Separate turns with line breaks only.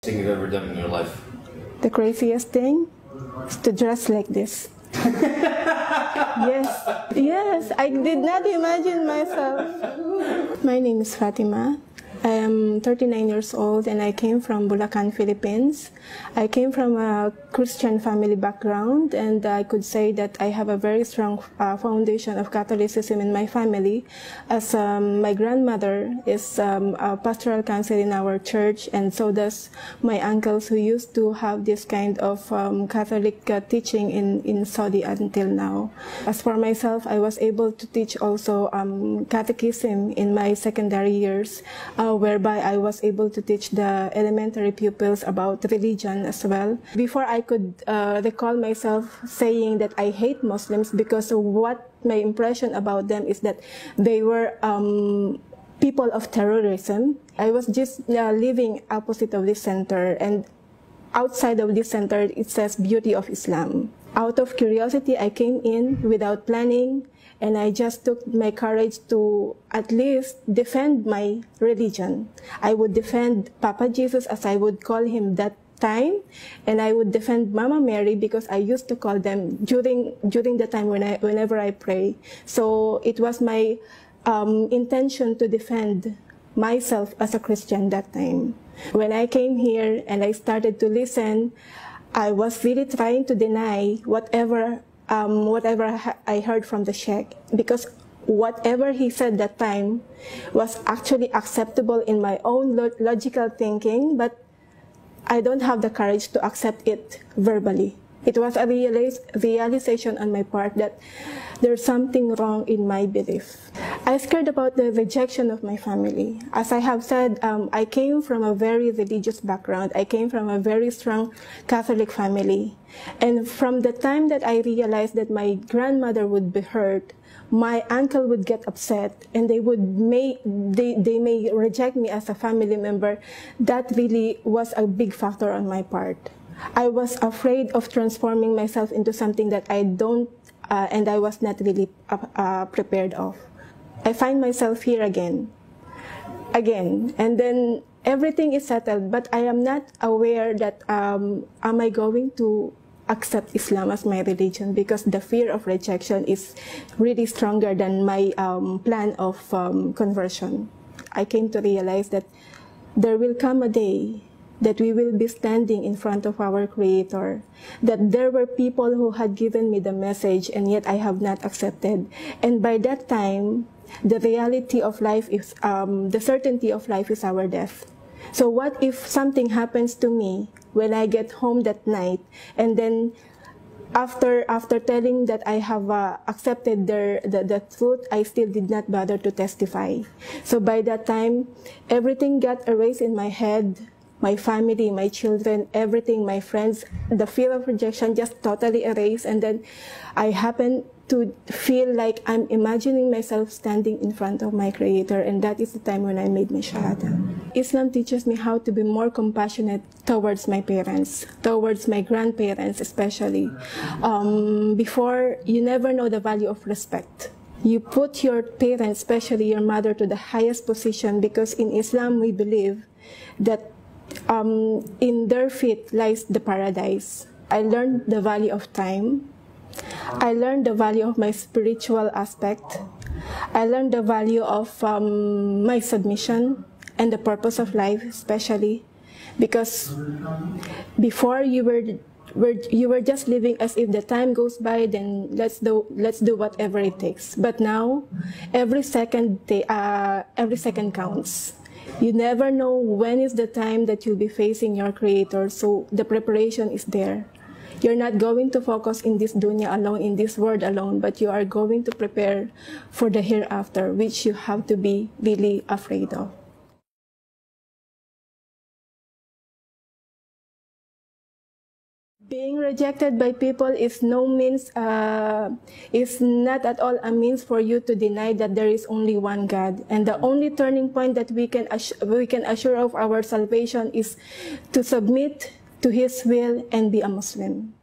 Thing you've ever done in your life?
The craziest thing is to dress like this. Yes, I did not imagine myself. My name is Fatima. I am 39 years old and I came from Bulacan, Philippines. I came from a Christian family background, and I could say that I have a very strong foundation of Catholicism in my family, as my grandmother is a pastoral counsel in our church, and so does my uncles who used to have this kind of Catholic teaching in Saudi until now. As for myself, I was able to teach also catechism in my secondary years, whereby I was able to teach the elementary pupils about religion as well. Before I could recall myself saying that I hate Muslims, because what my impression about them is that they were people of terrorism. I was just living opposite of this center, and outside of this center it says Beauty of Islam. Out of curiosity, I came in without planning, and I just took my courage to at least defend my religion. I would defend Papa Jesus, as I would call him that time, and I would defend Mama Mary, because I used to call them during the time whenever I pray. So it was my intention to defend myself as a Christian that time. When I came here and I started to listen, I was really trying to deny whatever I heard from the Sheikh, because whatever he said that time was actually acceptable in my own logical thinking, but I don't have the courage to accept it verbally. It was a realization on my part that there's something wrong in my belief. I scared about the rejection of my family. As I have said, I came from a very religious background. I came from a very strong Catholic family. And from the time that I realized that my grandmother would be hurt, my uncle would get upset, and they may reject me as a family member, that really was a big factor on my part. I was afraid of transforming myself into something that I don't, and I was not really prepared of. I find myself here again, and then everything is settled, but I am not aware that am I going to accept Islam as my religion, because the fear of rejection is really stronger than my plan of conversion. I came to realize that there will come a day that we will be standing in front of our Creator, that there were people who had given me the message and yet I have not accepted. And by that time, the reality of life is, the certainty of life is our death. So what if something happens to me when I get home that night, and then after telling that I have accepted the truth, I still did not bother to testify. So by that time, everything got erased in my head. My family, my children, everything, my friends, the fear of rejection just totally erased. And then I happened to feel like I'm imagining myself standing in front of my Creator, and that is the time when I made my Shahada. Islam teaches me how to be more compassionate towards my parents, towards my grandparents especially. Before, you never know the value of respect. You put your parents, especially your mother, to the highest position, because in Islam we believe that in their feet lies the paradise. I learned the value of time. I learned the value of my spiritual aspect. I learned the value of my submission and the purpose of life, especially because before you were just living as if the time goes by, then let's do whatever it takes. But now, every second counts. You never know when is the time that you'll be facing your Creator, so the preparation is there. You're not going to focus in this dunya alone, in this world alone, but you are going to prepare for the hereafter, which you have to be really afraid of. Being rejected by people is not at all a means for you to deny that there is only one God. And the only turning point that we can assure of our salvation is to submit to His will and be a Muslim.